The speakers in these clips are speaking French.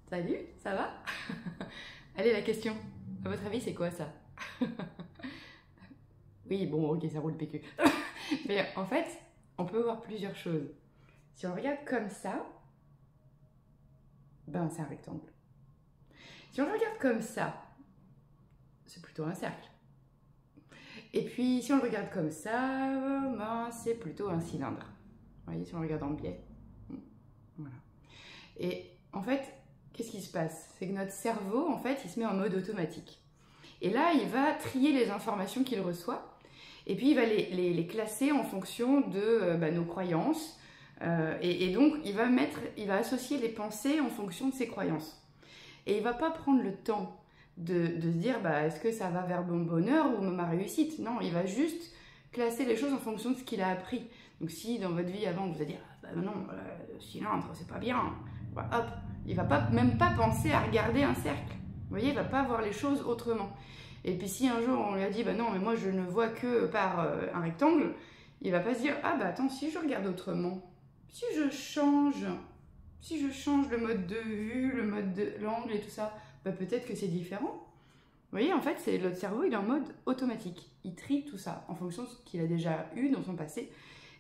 Salut, ça va? Allez, la question. À votre avis, c'est quoi ça? Oui, bon, ok, ça roule PQ. Mais en fait, on peut voir plusieurs choses. Si on regarde comme ça, ben c'est un rectangle. Si on le regarde comme ça, c'est plutôt un cercle. Et puis, si on le regarde comme ça, ben, c'est plutôt un cylindre. Vous voyez, si on le regarde en biais. Voilà. Et en fait, qu'est-ce qui se passe? C'est que notre cerveau, en fait, il se met en mode automatique. Et là, il va trier les informations qu'il reçoit. Et puis, il va les classer en fonction de nos croyances. Et donc, il va associer les pensées en fonction de ses croyances. Et il ne va pas prendre le temps de se dire est-ce que ça va vers mon bonheur ou ma réussite. Non, il va juste classer les choses en fonction de ce qu'il a appris. Donc si dans votre vie avant vous allez dire non, le cylindre c'est pas bien, hop, il va même pas penser à regarder un cercle. Vous voyez, il va pas voir les choses autrement. Et puis si un jour on lui a dit non mais moi je ne vois que par un rectangle, il va pas se dire attends, si je regarde autrement, si je change le mode de vue, le mode de l'angle et tout ça, peut-être que c'est différent. Vous voyez, en fait, c'est notre cerveau, il est en mode automatique. Il trie tout ça en fonction de ce qu'il a déjà eu dans son passé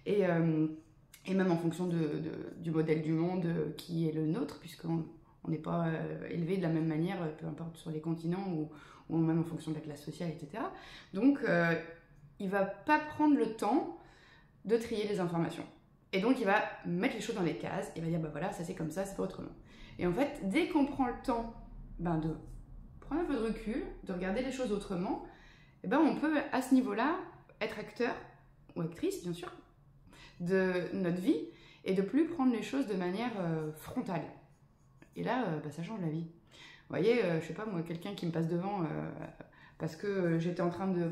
et même en fonction du modèle du monde qui est le nôtre, puisqu'on n'est pas élevé de la même manière, peu importe sur les continents ou même en fonction de la classe sociale, etc. Donc, il ne va pas prendre le temps de trier les informations. Et donc, il va mettre les choses dans les cases, il va dire, voilà, ça c'est comme ça, c'est pas autrement. Et en fait, dès qu'on prend le temps de prendre un peu de recul, de regarder les choses autrement, on peut, à ce niveau-là, être acteur, ou actrice, bien sûr, de notre vie, et de plus prendre les choses de manière frontale. Et là, ça change la vie. Vous voyez, je sais pas, moi, quelqu'un qui me passe devant parce que j'étais en train de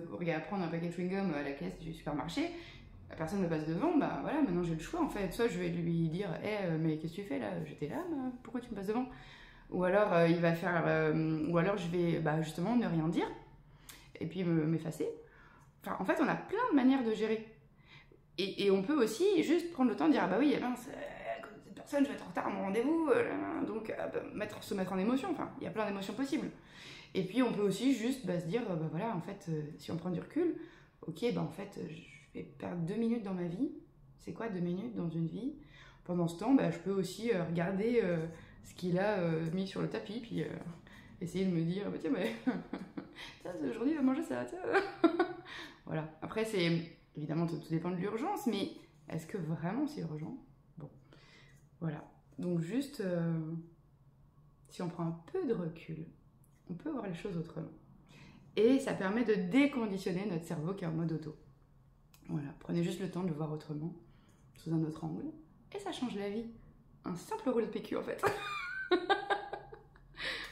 prendre un paquet de chewing-gum à la caisse du supermarché, la personne me passe devant, voilà, maintenant j'ai le choix en fait. Soit je vais lui dire, mais qu'est-ce que tu fais là? J'étais là, pourquoi tu me passes devant? Ou alors il va faire, ou alors je vais justement ne rien dire et puis m'effacer. Enfin, en fait, on a plein de manières de gérer. Et on peut aussi juste prendre le temps de dire, oui, cette personne, je vais être en retard à mon rendez-vous, donc se mettre en émotion. Enfin, il y a plein d'émotions possibles. Et puis on peut aussi juste se dire, voilà, en fait, si on prend du recul, ok, en fait, je vais perdre 2 minutes dans ma vie. C'est quoi 2 minutes dans une vie? Pendant ce temps, je peux aussi regarder ce qu'il a mis sur le tapis, puis essayer de me dire, tiens, mais aujourd'hui, il va manger ça, tiens. Voilà. Après, évidemment, tout dépend de l'urgence, mais est-ce que vraiment c'est urgent? Bon, voilà. Donc juste, si on prend un peu de recul, on peut voir les choses autrement. Et ça permet de déconditionner notre cerveau qui est en mode auto. Voilà, prenez juste le temps de le voir autrement, sous un autre angle, et ça change la vie. Un simple rouleau de PQ en fait.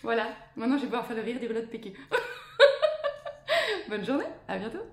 Voilà, maintenant je vais pouvoir faire le rire des rouleaux de PQ. Bonne journée, à bientôt.